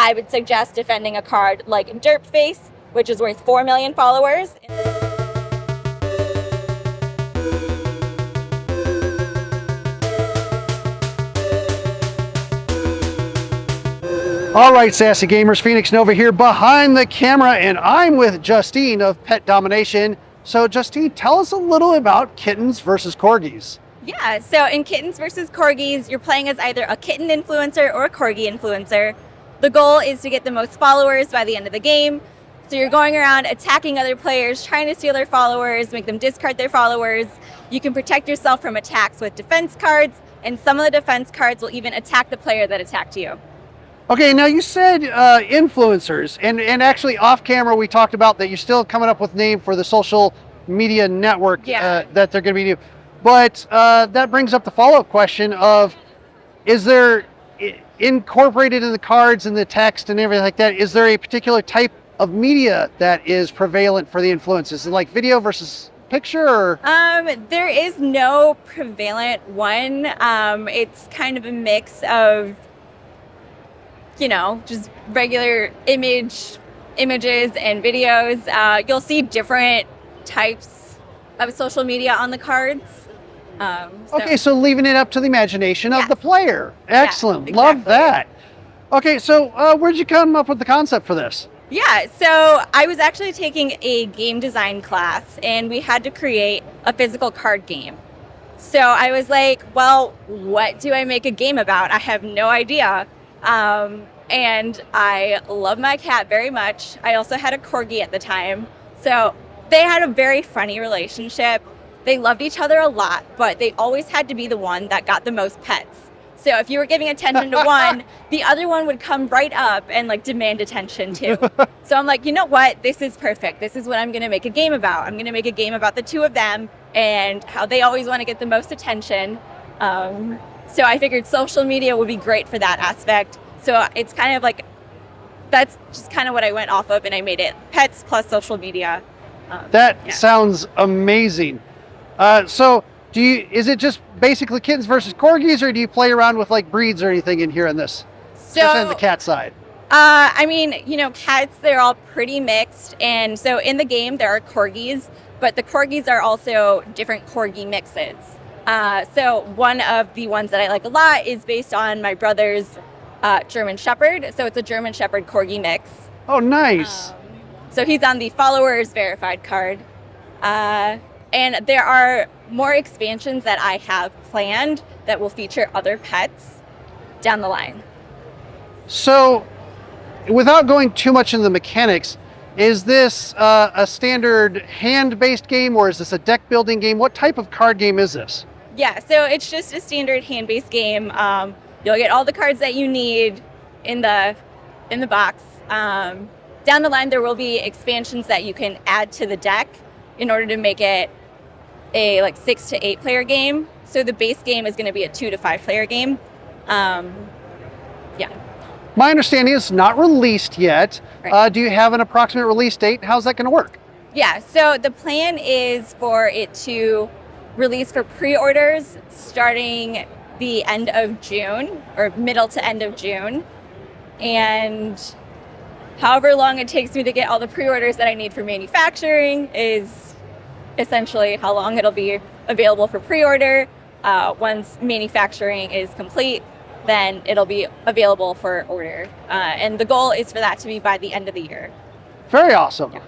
I would suggest defending a card like Derpface, which is worth 4 million followers. All right, Sassy Gamers, Phoenix Nova here behind the camera, and I'm with Justine of Pet Domination. So Justine, tell us a little about Kittens versus Corgis. Yeah, so in Kittens versus Corgis, you're playing as either a kitten influencer or a corgi influencer. The goal is to get the most followers by the end of the game. So you're going around attacking other players, trying to steal their followers, make them discard their followers. You can protect yourself from attacks with defense cards, and some of the defense cards will even attack the player that attacked you. Okay, now you said influencers, and actually off camera we talked about that you're still coming up with a name for the social media network that they're going to be doing. But that brings up the follow-up question of, is there, incorporated in the cards and the text and everything like that, is there a particular type of media that is prevalent for the influences? Is it like video versus picture? Or? There is no prevalent one. It's kind of a mix of, you know, just regular images and videos. You'll see different types of social media on the cards. Okay, so leaving it up to the imagination of the player. Excellent. Yeah, exactly. Love that. Okay, so where'd you come up with the concept for this? Yeah, so I was actually taking a game design class, and we had to create a physical card game. So I was like, well, what do I make a game about? I have no idea. And I love my cat very much. I also had a corgi at the time. So they had a very funny relationship. They loved each other a lot, but they always had to be the one that got the most pets. So if you were giving attention to one, the other one would come right up and like demand attention too. So I'm like, you know what? This is perfect. This is what I'm going to make a game about. I'm going to make a game about the two of them and how they always want to get the most attention. So I figured social media would be great for that aspect. So it's kind of like, that's just kind of what I went off of, and I made it pets plus social media. That sounds amazing. So is it just basically kittens versus corgis, or do you play around with like breeds or anything in here in this? So just on the cat side. I mean, you know, cats, they're all pretty mixed. And so in the game, there are corgis, but the corgis are also different corgi mixes. So one of the ones that I like a lot is based on my brother's German Shepherd. So it's a German Shepherd corgi mix. Oh, nice. So he's on the followers verified card. And there are more expansions that I have planned that will feature other pets down the line. So without going too much into the mechanics, is this a standard hand-based game, or is this a deck building game? What type of card game is this? Yeah, so it's just a standard hand-based game. You'll get all the cards that you need in the box. Down the line, there will be expansions that you can add to the deck in order to make it a like 6 to 8 player game. So the base game is going to be a 2 to 5 player game. Yeah. My understanding is it's not released yet. Right. Do you have an approximate release date? How's that going to work? Yeah, so the plan is for it to release for pre-orders starting the end of June, or middle to end of June. And however long it takes me to get all the pre-orders that I need for manufacturing is essentially how long it'll be available for pre-order. Once manufacturing is complete, then it'll be available for order. And the goal is for that to be by the end of the year. Very awesome. Yeah.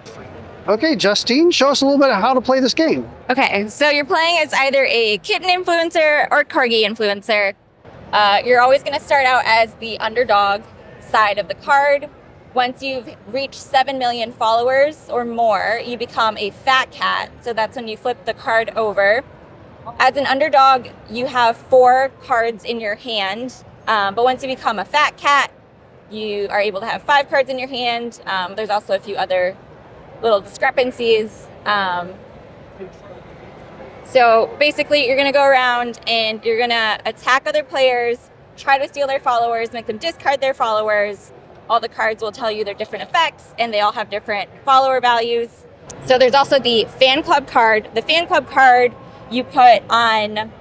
Okay, Justine, show us a little bit of how to play this game. Okay, so you're playing as either a kitten influencer or corgi influencer. You're always going to start out as the underdog side of the card. Once you've reached 7 million followers or more, you become a fat cat. So that's when you flip the card over. As an underdog, you have 4 cards in your hand. But once you become a fat cat, you are able to have 5 cards in your hand. There's also a few other little discrepancies. So basically, you're going to go around and you're going to attack other players, try to steal their followers, make them discard their followers. All the cards will tell you their different effects, and they all have different follower values. So there's also the fan club card. The fan club card you put on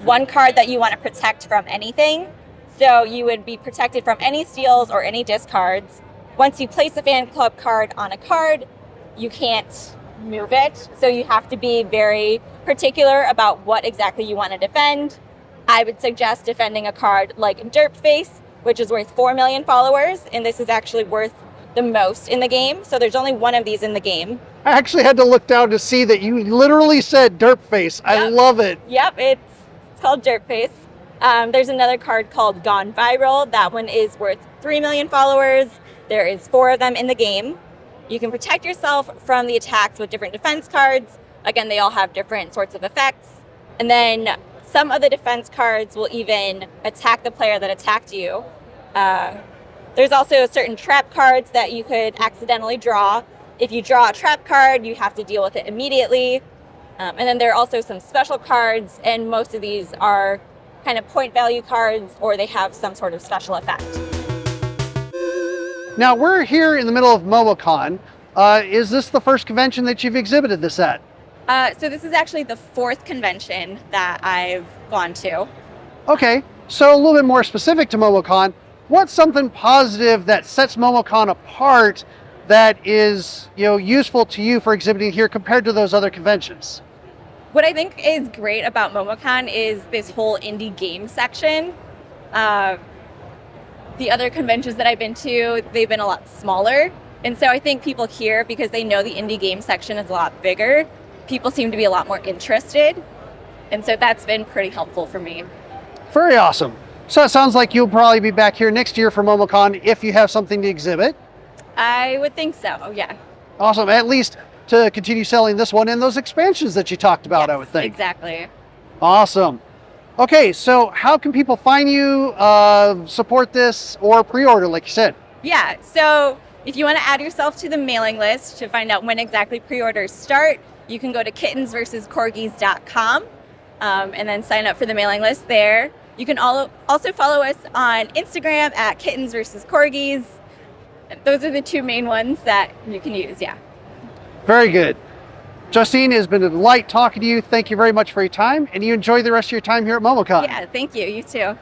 one card that you want to protect from anything. So you would be protected from any steals or any discards. Once you place a fan club card on a card, you can't move it. So you have to be very particular about what exactly you want to defend. I would suggest defending a card like Derp Face, which is worth 4 million followers, and this is actually worth the most in the game. So there's only one of these in the game. I actually had to look down to see that you literally said Derp Face. Yep. I love it. Yep, it's called Derp Face. There's another card called Gone Viral. That one is worth 3 million followers. There is 4 of them in the game. You can protect yourself from the attacks with different defense cards. Again, they all have different sorts of effects. And then some of the defense cards will even attack the player that attacked you. There's also certain trap cards that you could accidentally draw. If you draw a trap card, you have to deal with it immediately. And then there are also some special cards, and most of these are kind of point value cards, or they have some sort of special effect. Now, we're here in the middle of MomoCon. Is this the first convention that you've exhibited this at? So this is actually the 4th convention that I've gone to. Okay, so a little bit more specific to MomoCon, what's something positive that sets MomoCon apart that is, useful to you for exhibiting here compared to those other conventions? What I think is great about MomoCon is this whole indie game section. The other conventions that I've been to, they've been a lot smaller. And so I think people here, because they know the indie game section is a lot bigger, people seem to be a lot more interested. And so that's been pretty helpful for me. Very awesome. So it sounds like you'll probably be back here next year for MomoCon if you have something to exhibit. I would think so, yeah. Awesome. At least to continue selling this one and those expansions that you talked about, Yes, I would think. Exactly. Awesome. Okay, so how can people find you, support this, or pre-order, like you said? Yeah, so if you want to add yourself to the mailing list to find out when exactly pre-orders start, you can go to kittensversuscorgis.com and then sign up for the mailing list there. You can also follow us on Instagram at kittensversuscorgis. Those are the 2 main ones that you can use, yeah. Very good. Justine, it has been a delight talking to you. Thank you very much for your time, and you enjoy the rest of your time here at MomoCon. Yeah, thank you. You too.